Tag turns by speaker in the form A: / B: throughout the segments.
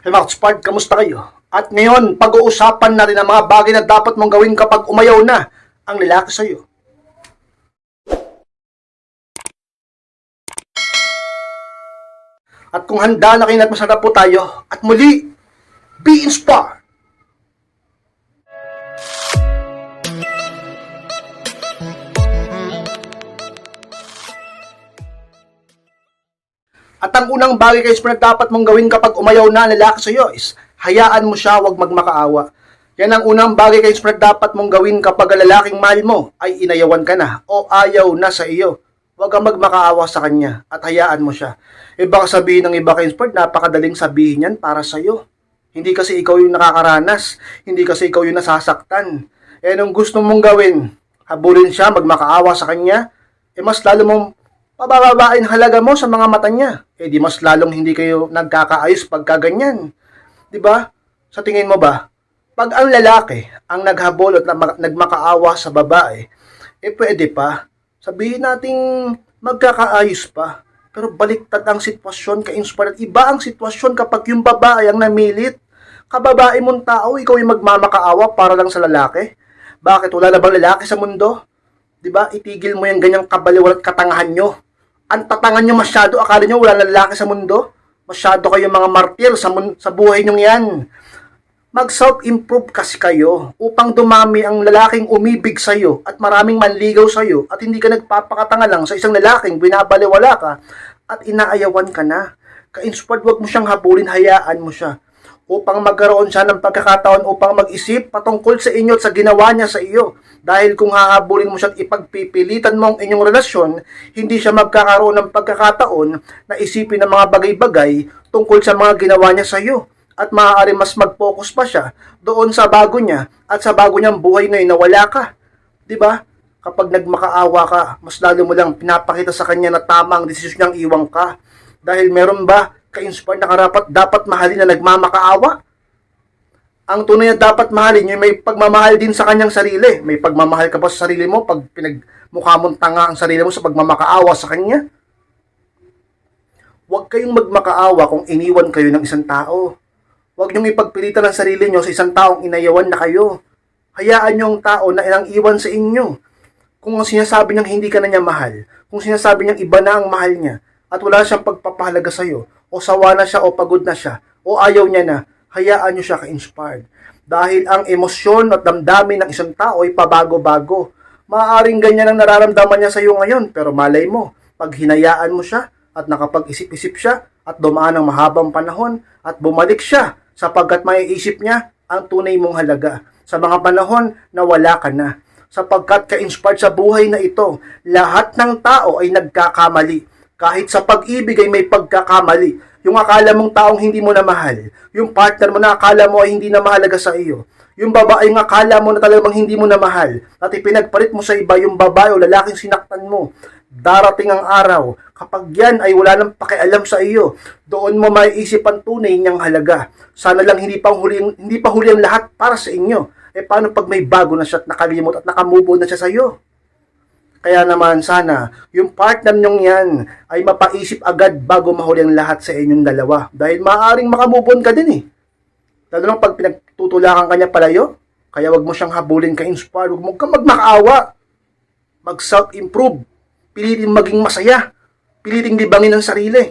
A: Hey Max Pard, kamusta kayo? At ngayon, pag-uusapan natin ang mga bagay na dapat mong gawin kapag umayaw na ang lalaki sa'yo. At kung handa na kayo at masarap po tayo, at muli, be inspired! At ang unang bagay guys na dapat mong gawin kapag umayaw na ang lalaki sa'yo is hayaan mo siya, huwag magmakaawa. Yan ang unang bagay guys na dapat mong gawin kapag ang lalaking mahal mo ay inayawan ka na o ayaw na sa iyo. Huwag kang magmakaawa sa kanya at hayaan mo siya. Baka sabihin ng iba guys, napakadaling sabihin yan para sa'yo. Hindi kasi ikaw yung nakakaranas, hindi kasi ikaw yung nasasaktan. Nung gusto mong gawin, habulin siya, magmakaawa sa kanya, mas lalo mong pabababain halaga mo sa mga mata niya. Di mas lalong hindi kayo nagkakaayos pagka ganyan. Di ba? Sa tingin mo ba, pag ang lalaki ang naghabol at nagmakaawa sa babae, pwede pa. Sabihin nating magkakaayos pa. Pero baliktad ang sitwasyon, ka-inspired. Iba ang sitwasyon kapag yung babae ang namilit. Kababae mong tao, ikaw yung magmamakaawa para lang sa lalaki. Bakit? Wala na bang lalaki sa mundo? Diba? Itigil mo yung ganyang kabaliwal at katangahan nyo. Ang tatangan nyo masyado, akala nyo wala na lalaki sa mundo? Masyado kayo mga martir sa buhay nyo yan. Mag-self-improve kasi kayo upang dumami ang lalaking umibig sa'yo at maraming manligaw sa'yo at hindi ka nagpapakatanga lang sa isang lalaking binabaliwala ka at inaayawan ka na. Ka-inspired, wag mo siyang habulin, hayaan mo siya upang magkaroon siya ng pagkakataon upang mag-isip patungkol sa inyo at sa ginawa niya sa iyo. Dahil kung hahabulin mo siya at ipagpipilitan mo ang inyong relasyon, hindi siya magkakaroon ng pagkakataon na isipin ng mga bagay-bagay tungkol sa mga ginawa niya sa iyo. At maaari mas mag-focus pa siya doon sa bago niya at sa bago niyang buhay ngayon na wala ka. Diba? Kapag nagmakaawa ka, mas lalo mo lang pinapakita sa kanya na tama ang desisyon niyang iwang ka. Dahil meron ba ka-inspired na karapat dapat mahalin na nagmamakaawa? Ang tunay na dapat mahalin, yung may pagmamahal din sa kanyang sarili. May pagmamahal ka ba sa sarili mo pag pinagmukha mong tanga ang sarili mo sa pagmamakaawa sa kanya? Huwag kayong magmakaawa kung iniwan kayo ng isang tao. Huwag niyong ipagpilitan ang sarili niyo sa isang taong inayawan na kayo. Hayaan niyo ang tao na ilang iwan sa inyo. Kung ang sinasabi niyang hindi ka na niya mahal, kung sinasabi niyang iba na ang mahal niya, at wala siyang pagpapahalaga sa iyo, o sawa na siya, o pagod na siya, o ayaw niya na, hayaan niyo siya ka-inspired. Dahil ang emosyon at damdamin ng isang tao ay pabago-bago. Maaaring ganyan ang nararamdaman niya sa iyo ngayon, pero malay mo, pag hinayaan mo siya, at nakapag-isip-isip siya, at dumaan ng mahabang panahon, at bumalik siya, sapagkat maiisip niya ang tunay mong halaga sa mga panahon na wala ka na. Sapagkat ka-inspired sa buhay na ito, lahat ng tao ay nagkakamali. Kahit sa pag-ibig ay may pagkakamali. Yung akala mong taong hindi mo na mahal, yung partner mo na akala mo ay hindi na mahalaga sa iyo, yung babae yung akala mo na talagang hindi mo na mahal, at ipinagpalit mo sa iba yung babae o lalaking sinaktan mo. Darating ang araw, kapag yan ay wala nang pakialam sa iyo, doon mo maiisip ang tunay niyang halaga. Sana lang hindi pa huli ang lahat para sa inyo. Paano pag may bago na siya at nakalimot at nakamove on na siya sa iyo? Kaya naman sana, yung partner nyong yan ay mapaisip agad bago mahuli ang lahat sa inyong dalawa. Dahil maaaring makamove on ka din eh. Lalo lang pag pinagtutulakan ka niya palayo, kaya wag mo siyang habulin ka-inspire, wag mo kang magmakaawa. Mag-self-improve. Piliting maging masaya. Piliting libangin ang sarili.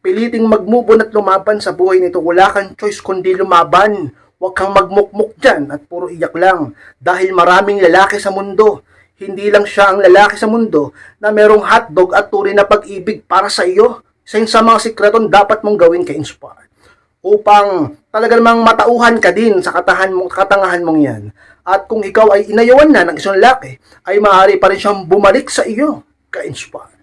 A: Piliting mag-move on at lumaban sa buhay nito. Wala kang choice kundi lumaban. Huwag kang magmukmuk dyan at puro iyak lang. Dahil maraming lalaki sa mundo. Hindi lang siya ang lalaki sa mundo na merong hotdog at tunay na pag-ibig para sa iyo. Isa yun sa mga sikreton dapat mong gawin ka-inspire. Upang talaga namang matauhan ka din sa katangahan mong yan. At kung ikaw ay inayawan na ng isang lalaki, ay maaari pa rin siyang bumalik sa iyo. Ka-inspire.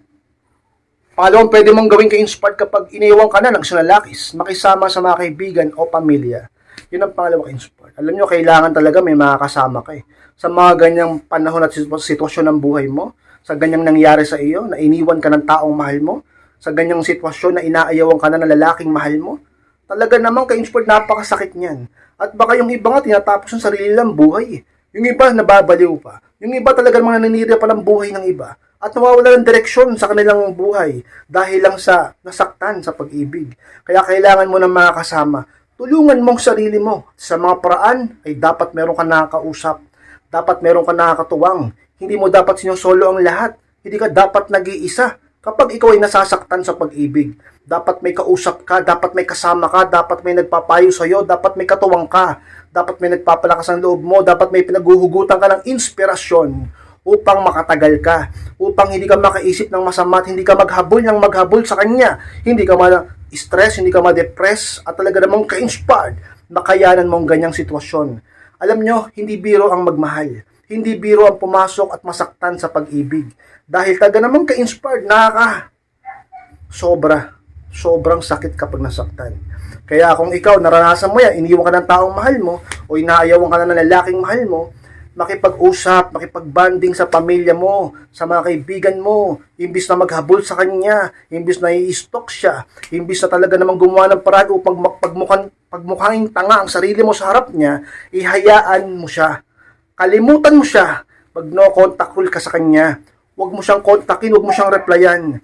A: Pangalawang pwede mong gawin ka-inspired kapag iniwan ka na ng isang lalaki, makisama sa mga kaibigan o pamilya. Yun ang pangalawa ka-inspired. Alam nyo, kailangan talaga may makakasama ka eh. Sa mga ganyang panahon at sitwasyon ng buhay mo, sa ganyang nangyari sa iyo, na iniwan ka ng taong mahal mo, sa ganyang sitwasyon na inaayawan ka na ng lalaking mahal mo, talaga namang ka-inspired, napakasakit niyan. At baka yung iba nga tinatapos ng sarili lang buhay eh. Yung iba nababaliw pa. Yung iba talaga mga nanira pa ng buhay ng iba. At nawawala ng direksyon sa kanilang buhay dahil lang sa nasaktan sa pag-ibig. Kaya kailangan mo ng mga kasama Tulungan mong sarili mo. Sa mga paraan ay dapat meron ka nakakausap. Dapat meron ka nakakatuwang. Hindi mo dapat sinusolo ang lahat. Hindi ka dapat nag-iisa. Kapag ikaw ay nasasaktan sa pag-ibig, dapat may kausap ka, dapat may kasama ka, dapat may nagpapayo sa'yo, dapat may katuwang ka, dapat may nagpapalakas ng loob mo, dapat may pinaguhugutan ka ng inspirasyon upang makatagal ka, upang hindi ka makaisip ng masama at hindi ka maghabol ng maghabol sa kanya, hindi ka ma-stress, hindi ka ma-depress, at talaga namang ka-inspired, makayanan mo ang ganyang sitwasyon. Alam nyo, hindi biro ang magmahal. Hindi biro ang pumasok at masaktan sa pag-ibig. Dahil talaga namang ka-inspired, sobrang sakit kapag nasaktan. Kaya kung ikaw, naranasan mo yan, iniwan ka ng taong mahal mo, o inaayawan ka na ng lalaking mahal mo, makipag-usap, makipag-banding sa pamilya mo, sa mga kaibigan mo, imbis na maghabol sa kanya, imbis na i-stalk siya, imbis na talaga namang gumawa ng paraan upang pagmukhang tanga ang sarili mo sa harap niya, ihayaan mo siya. Kalimutan mo siya. Pag no-contact rule ka sa kanya, huwag mo siyang kontakin, huwag mo siyang replyan.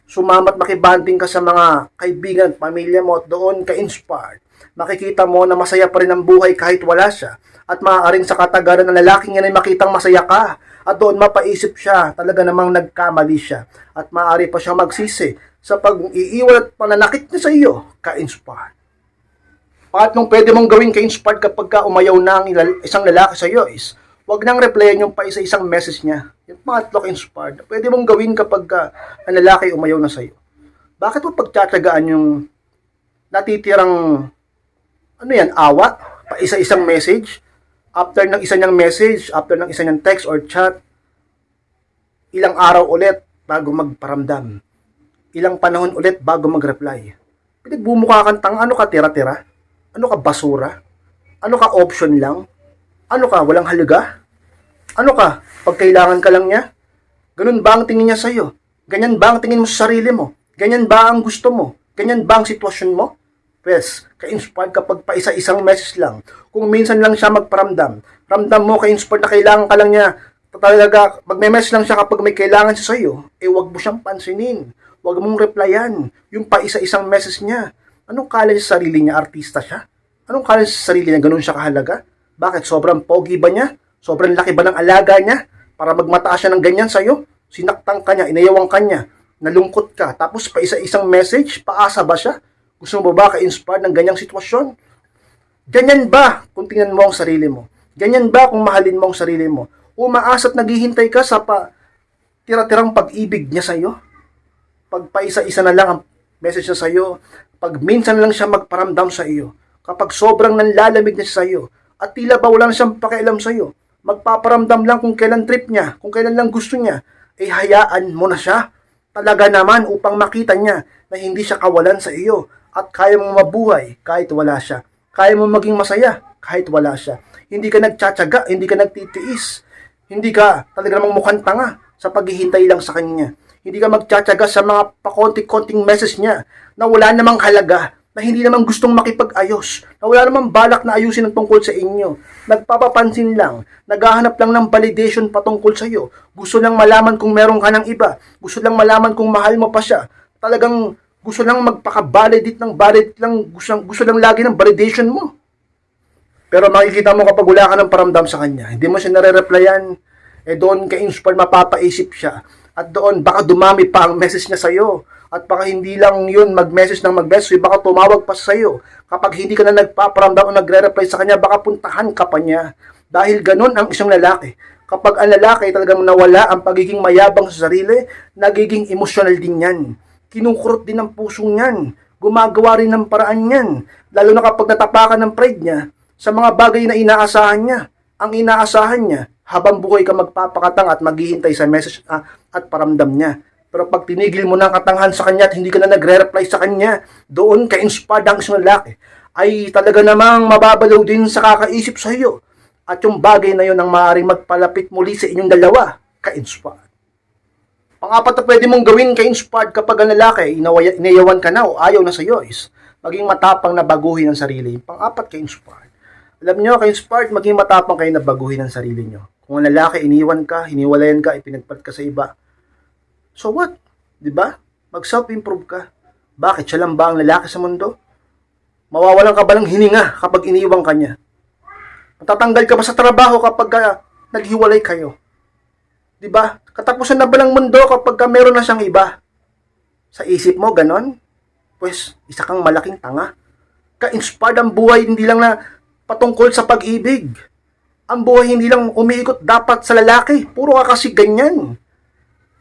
A: Sumamat makibanding ka sa mga kaibigan at pamilya mo at doon ka-inspired. Makikita mo na masaya pa rin ang buhay kahit wala siya. At maaaring sa katagalan ng lalaking yan ay makitang masaya ka. At doon mapaisip siya, talaga namang nagkamali siya. At maaari pa siya magsisi sa pag-iiwan at pananakit niya sa iyo, ka-inspired. Pangatlong pwede mong gawin ka-inspired kapag ka umayaw na ang isang lalaki sa iyo is, huwag nang replyan yung pa isa-isang message niya. Yung pangatlo ka-inspired, pwede mong gawin kapag ang lalaki umayaw na sa iyo. Bakit mo pagtsatsagaan yung natitirang awa? Pa isa-isang message? After ng isa niyang message, after ng isa niyang text or chat, ilang araw ulit bago magparamdam. Ilang panahon ulit bago mag-reply. Pinagbumukha kang tanga, ano ka tira-tira? Ano ka basura? Ano ka option lang? Ano ka, walang halaga? Ano ka, pag kailangan ka lang niya? Ganun ba ang tingin niya sa'yo? Ganyan ba ang tingin mo sa sarili mo? Ganyan ba ang gusto mo? Ganyan ba ang sitwasyon mo? Yes, ka-inspired kapag pa isa-isang message lang. Kung minsan lang siya magparamdam, ramdam mo ka-inspired na kailangan ka lang niya, talaga, magme-message lang siya kapag may kailangan siya sa'yo, wag mo siyang pansinin. Wag mong replyan yung pa isa-isang message niya. Anong kala niya sa sarili niya? Artista siya? Anong kala niya sa sarili niya? Ganun siya kahalaga? Bakit? Sobrang pogi ba niya? Sobrang laki ba ng alaga niya? Para magmataas siya ng ganyan sa'yo? Sinaktan ka niya, inayawang ka niya, nalungkot ka, tapos pa isa-isang message, paasa ba siya? Gusto mo ba ka-inspired ng ganyang sitwasyon? Ganyan ba kung tingnan mo ang sarili mo? Ganyan ba kung mahalin mo ang sarili mo? Umaasa at naghihintay ka sa tira-tirang pag-ibig niya sa'yo? Pag pa isa-isa na lang ang message niya sa'yo, pag minsan lang siya magparamdam sa iyo, kapag sobrang nanlalamig na siya sa'yo, at tila ba wala na siyang pakialam sa'yo, magpaparamdam lang kung kailan trip niya, kung kailan lang gusto niya, hayaan mo na siya. Talaga naman upang makita niya na hindi siya kawalan sa iyo at kaya mo mabuhay kahit wala siya. Kaya mo maging masaya kahit wala siya. Hindi ka nagtsatsaga, hindi ka nagtitiis. Hindi ka talaga namang mukhang tanga sa paghihintay lang sa kanya. Hindi ka magtsatsaga sa mga pakonti-konting message niya na wala namang halaga, na hindi naman gustong makipag-ayos, na wala namang balak na ayusin ang tungkol sa inyo. Nagpapapansin lang, naghahanap lang ng validation patungkol sa iyo. Gusto lang malaman kung meron ka ng iba. Gusto lang malaman kung mahal mo pa siya. Talagang gusto lang magpaka-validate ng validate lang, gusto lang lagi ng validation mo. Pero makikita mo kapag wala ka ng paramdam sa kanya, hindi mo siya nare-replyan, doon ka-inspired, mapapaisip siya. At doon, baka dumami pa ang message niya sa'yo. At baka hindi lang yun mag-message ng mag-message, baka tumawag pa sa'yo. Kapag hindi ka na nagpaparamdam o nagre-reply sa kanya, baka puntahan ka pa niya. Dahil ganun ang isang lalaki. Kapag ang lalaki talagang nawala ang pagiging mayabang sa sarili, nagiging emotional din yan. Kinukurot din ang puso niyan. Gumagawa rin ng paraan niyan. Lalo na kapag natapakan ng pride niya sa mga bagay na inaasahan niya. Ang inaasahan niya, habang buhay ka magpapakatang at maghihintay sa message at paramdam niya. Pero pag tinigil mo na ang katangahan sa kanya at hindi ka na nagre-reply sa kanya, doon ka-inspired ang isang lalaki, ay talaga namang mababalaw din sa kakaisip sa iyo. At yung bagay na yun ang maaaring magpalapit muli sa inyong dalawa, ka-inspired. Pang-apat na pwede mong gawin ka-inspired kapag ang lalaki, inayawan ka na o ayaw na sa iyo is, maging matapang na baguhin ang sarili. Pang-apat, ka-inspired. Alam nyo, ka-inspired, maging matapang kayo na baguhin ang sarili nyo. Kung ang lalaki, iniwan ka, hiniwalayan ka, ipinagpat ka sa iba, so what? Diba? Mag-self-improve ka. Bakit? Siya lang ba ang lalaki sa mundo? Mawawalan ka ba ng hininga kapag iniwan ka niya? Matatanggal ka ba sa trabaho kapag naghiwalay kayo? 'Di ba? Katapusan na ba ng mundo kapag meron na siyang iba? Sa isip mo ganon? Pues isa kang malaking tanga. Ka-inspired ang buhay hindi lang na patungkol sa pag-ibig. Ang buhay hindi lang umiikot dapat sa lalaki. Puro ka kasi ganyan.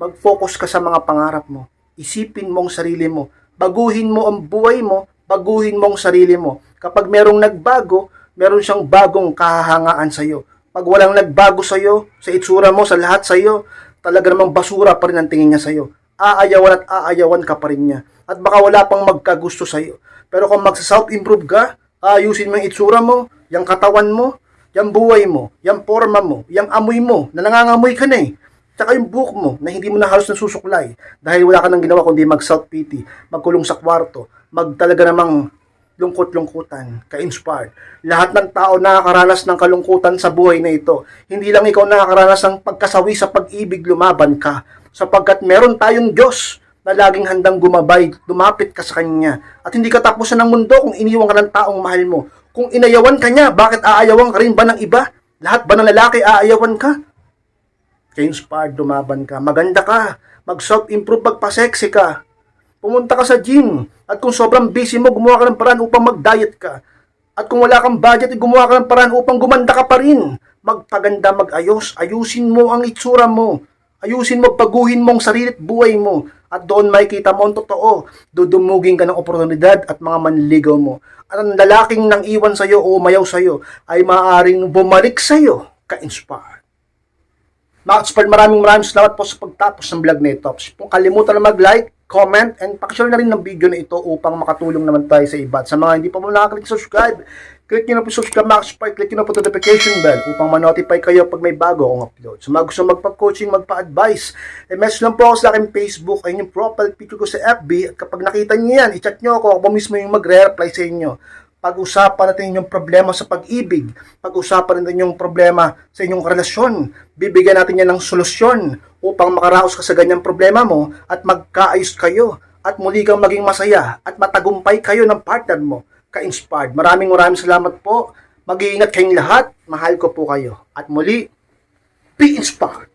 A: Mag-focus ka sa mga pangarap mo. Isipin mo ang sarili mo. Baguhin mo ang buhay mo. Baguhin mo ang sarili mo. Kapag merong nagbago, meron siyang bagong kahahangaan sa'yo. Pag walang nagbago sa'yo, sa itsura mo, sa lahat sa'yo, talaga namang basura pa rin ang tingin niya sa'yo. Aayawan at aayawan ka pa rin niya. At baka wala pang magkagusto sa'yo. Pero kung magsa-self-improve ka, ayusin mo yung itsura mo, yung katawan mo, yung buhay mo, yung forma mo, yung amoy mo, na nangangamoy ka na eh. Tsaka yung buhok mo, na hindi mo na halos nasusuklay. Dahil wala ka nang ginawa kundi mag-self-pity, magkulong sa kwarto, magtalaga namang lungkot-lungkutan, ka-inspired. Lahat ng tao nakakaranas ng kalungkutan sa buhay na ito. Hindi lang ikaw nakakaranas ng pagkasawi sa pag-ibig, lumaban ka. Sapagkat meron tayong Diyos na laging handang gumabay, lumapit ka sa Kanya. At hindi ka tapusan ng mundo kung iniwan ka ng taong mahal mo. Kung inayawan ka niya, bakit aayawan ka rin ba ng iba? Lahat ba ng lalaki aayawan ka? Ka-inspired, lumaban ka. Maganda ka. Mag-self-improve, magpa-sexy ka. Pumunta ka sa gym. At kung sobrang busy mo, gumawa ka ng paraan upang mag-diet ka. At kung wala kang budget, gumawa ka ng paraan upang gumanda ka pa rin. Magpaganda, mag-ayos. Ayusin mo ang itsura mo. Ayusin mo, baguhin mo ang sarili at buhay mo. At doon makikita mo ang totoo. Dudumugin ka ng oportunidad at mga manligaw mo. At ang lalaking nang iwan sa'yo o umayaw sa'yo ay maaaring bumalik sa'yo. Ka-inspired. Mga expert, maraming salamat po sa pagtapos ng vlog na ito. Kung kalimutan na mag-like, comment, and pakishare na rin ng video na ito upang makatulong naman tayo sa iba. At sa mga hindi pa mo nakaklik subscribe, click nyo na po subscribe, mga expert, click nyo na po notification bell upang ma-notify kayo pag may bago akong upload. Sa mga gusto magpa-coaching, magpa-advice, message lang po ako sa aking Facebook, ay yung profile picture ko sa FB, at kapag nakita nyo yan, i-chat nyo ako mismo yung magre-reply sa inyo. Pag-usapan natin yung problema sa pag-ibig, pag-usapan natin yung problema sa inyong relasyon, bibigyan natin yan ng solusyon upang makaraos ka sa ganyang problema mo at magkaayos kayo at muli kang maging masaya at matagumpay kayo ng partner mo. Ka-inspired. Maraming salamat po. Mag-iingat kayong lahat. Mahal ko po kayo. At muli, be inspired.